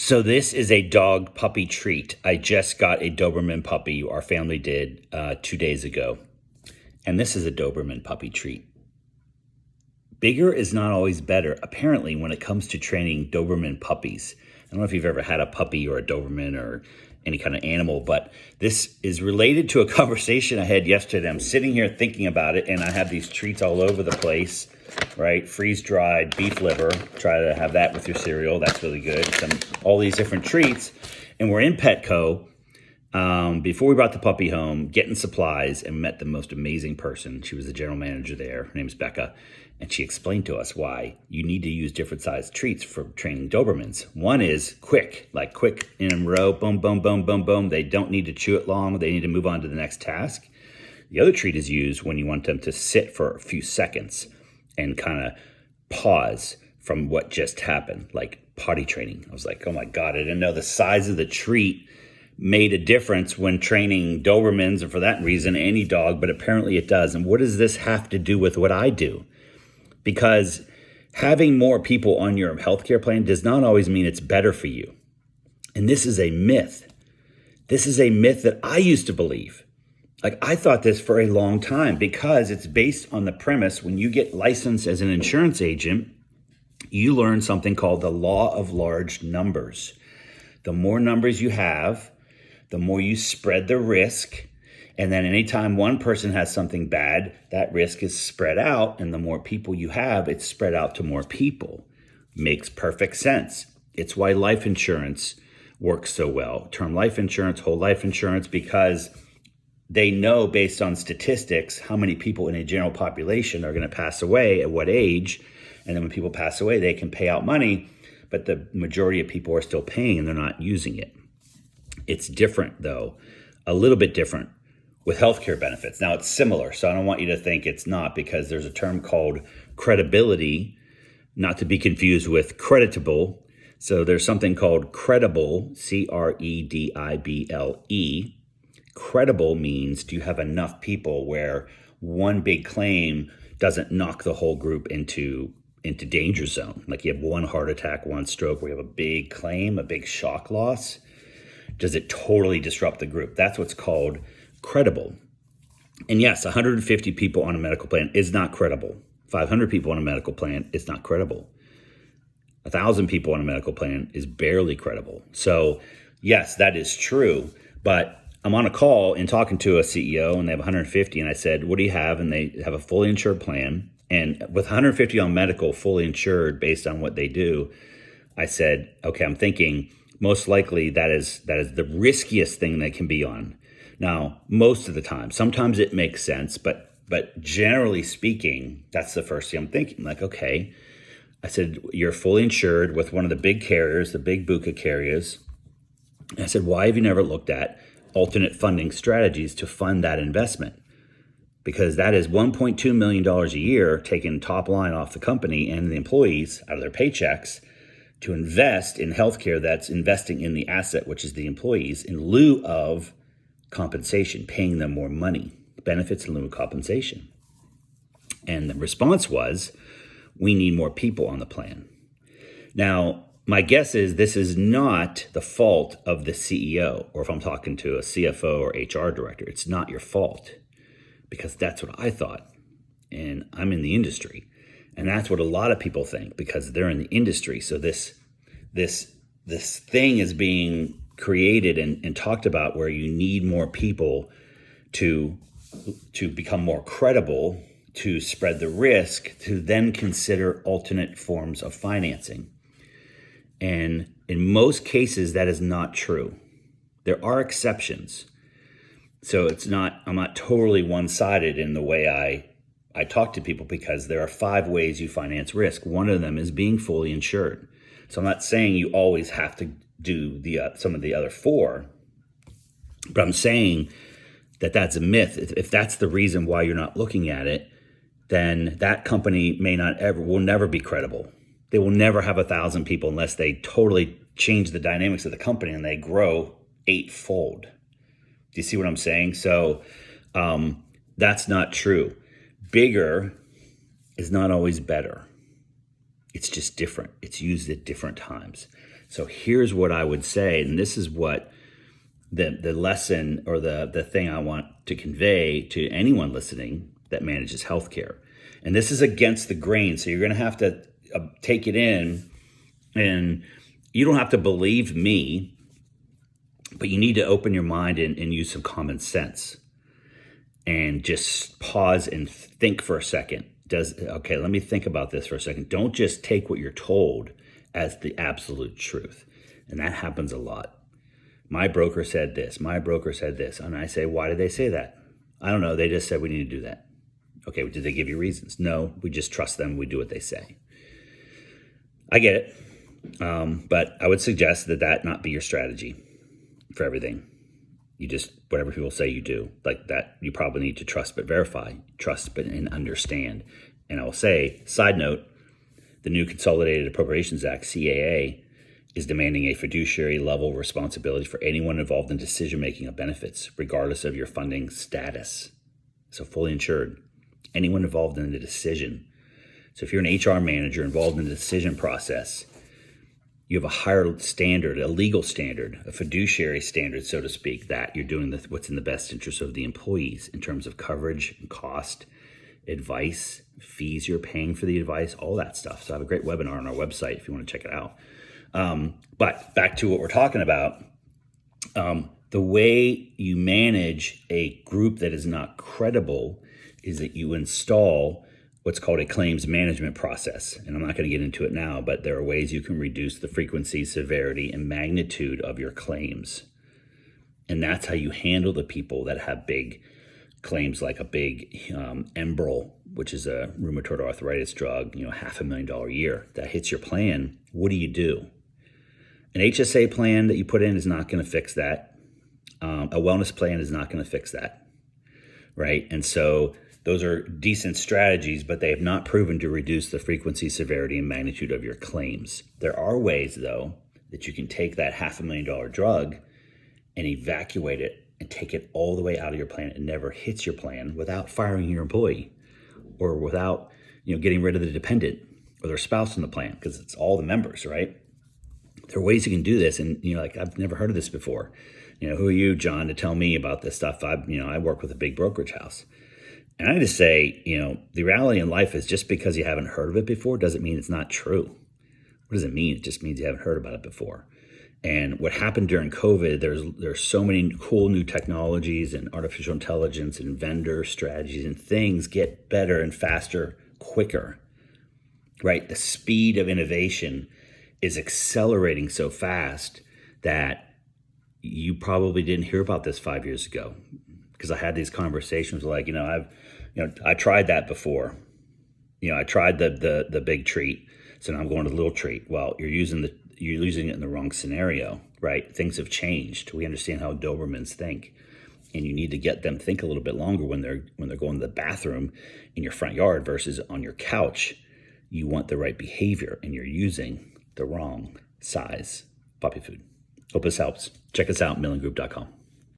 So this is a dog puppy treat. I just got a Doberman puppy, our family did 2 days ago. And this is a Doberman puppy treat. Bigger is not always better, apparently, when it comes to training Doberman puppies. I don't know if you've ever had a puppy or a Doberman or any kind of animal, but this is related to a conversation I had yesterday. I'm sitting here thinking about it, and I have these treats all over the place, right? Freeze-dried beef liver. Try to have that with your cereal. That's really good. All these different treats. And we're in Petco. Before we brought the puppy home, getting supplies, and met the most amazing person. She was the general manager there. Her name's Becca. And she explained to us why you need to use different sized treats for training Dobermans. One is quick, like quick in a row, boom, boom, boom, boom, boom. They don't need to chew it long. They need to move on to the next task. The other treat is used when you want them to sit for a few seconds and kind of pause from what just happened, like potty training. I was like, oh my God, I didn't know the size of the treat made a difference when training Dobermans, or for that reason, any dog, but apparently it does. And what does this have to do with what I do? Because having more people on your healthcare plan does not always mean it's better for you. And this is a myth. This is a myth that I used to believe. Like, I thought this for a long time because it's based on the premise when you get licensed as an insurance agent, you learn something called the law of large numbers. The more numbers you have, the more you spread the risk. And then anytime one person has something bad, that risk is spread out. And the more people you have, it's spread out to more people. Makes perfect sense. It's why life insurance works so well. Term life insurance, whole life insurance, because they know based on statistics how many people in a general population are going to pass away at what age. And then when people pass away, they can pay out money, but the majority of people are still paying and they're not using it. It's different, though, a little bit different with healthcare benefits. Now, it's similar, so I don't want you to think it's not, because there's a term called credibility, not to be confused with creditable. So there's something called credible, credible. Credible means, do you have enough people where one big claim doesn't knock the whole group into danger zone? Like you have one heart attack, one stroke, where you have a big claim, a big shock loss. Does it totally disrupt the group? That's what's called credible. And yes, 150 people on a medical plan is not credible. 500 people on a medical plan is not credible. 1,000 people on a medical plan is barely credible. So yes, that is true. But I'm on a call and talking to a CEO, and they have 150, and I said, what do you have? And they have a fully insured plan. And with 150 on medical, fully insured based on what they do, I said, okay, I'm thinking most likely that is the riskiest thing they can be on. Now, most of the time, sometimes it makes sense, but generally speaking, that's the first thing I'm thinking. Like, okay, I said, you're fully insured with one of the big carriers, the big buka carriers. And I said, why have you never looked at alternate funding strategies to fund that investment? Because that is $1.2 million a year taken top line off the company and the employees out of their paychecks to invest in healthcare that's investing in the asset, which is the employees, in lieu of compensation, paying them more money, benefits in lieu of compensation. And the response was, we need more people on the plan. Now, my guess is this is not the fault of the CEO, or if I'm talking to a CFO or HR director, it's not your fault, because that's what I thought. And I'm in the industry. And that's what a lot of people think, because they're in the industry. So this thing is being created and talked about where you need more people to become more credible, to spread the risk, to then consider alternate forms of financing. And in most cases, that is not true. There are exceptions. So I'm not totally one-sided in the way I talk to people, because there are 5 ways you finance risk. One of them is being fully insured. So I'm not saying you always have to do some of the other 4, but I'm saying that that's a myth. If that's the reason why you're not looking at it, then that company will never be credible. They will never have 1,000 people unless they totally change the dynamics of the company and they grow 8-fold. Do you see what I'm saying? So that's not true. Bigger is not always better. It's just different. It's used at different times. So here's what I would say, and this is what the lesson or the thing I want to convey to anyone listening that manages healthcare. And this is against the grain, so you're going to have to take it in, and you don't have to believe me, but you need to open your mind and use some common sense and just pause and think for a second. Okay, let me think about this for a second. Don't just take what you're told as the absolute truth. And that happens a lot. My broker said this, my broker said this. And I say, why did they say that? I don't know. They just said we need to do that. Okay, did they give you reasons? No, we just trust them. We do what they say. I get it. But I would suggest that not be your strategy for everything. You just, whatever people say you do, like that, you probably need to trust but verify, trust but and understand. And I will say, side note, the new Consolidated Appropriations Act, CAA, is demanding a fiduciary level responsibility for anyone involved in decision-making of benefits, regardless of your funding status. So fully insured, anyone involved in the decision. So if you're an HR manager involved in the decision process, you have a higher standard, a legal standard, a fiduciary standard, so to speak, that you're doing what's in the best interest of the employees in terms of coverage and cost, advice, fees you're paying for the advice, all that stuff. So I have a great webinar on our website if you want to check it out. But back to what we're talking about, the way you manage a group that is not credible is that you install what's called a claims management process. And I'm not going to get into it now, but there are ways you can reduce the frequency, severity, and magnitude of your claims. And that's how you handle the people that have big claims, like a big Enbrel, which is a rheumatoid arthritis drug, $500,000 a year that hits your plan. What do? An HSA plan that you put in is not going to fix that. A wellness plan is not going to fix that, right? And so those are decent strategies, but they have not proven to reduce the frequency, severity, and magnitude of your claims. There are ways, though, that you can take that $500,000 drug and evacuate it and take it all the way out of your plan. It never hits your plan without firing your employee or without getting rid of the dependent or their spouse in the plan, because it's all the members, right? There are ways you can do this, and I've never heard of this before. Who are you, John, to tell me about this stuff? I work with a big brokerage house. And I just say, the reality in life is just because you haven't heard of it before doesn't mean it's not true. What does it mean? It just means you haven't heard about it before. And what happened during COVID, there's so many cool new technologies and artificial intelligence and vendor strategies, and things get better and faster, quicker, right? The speed of innovation is accelerating so fast that you probably didn't hear about this 5 years ago. Because I had these conversations like, I tried that before. I tried the big treat, so now I'm going to the little treat. Well, you're using it in the wrong scenario, right? Things have changed. We understand how Dobermans think, and you need to get them think a little bit longer when they're going to the bathroom in your front yard versus on your couch. You want the right behavior, and you're using the wrong size puppy food. Hope this helps. Check us out, millingroup.com.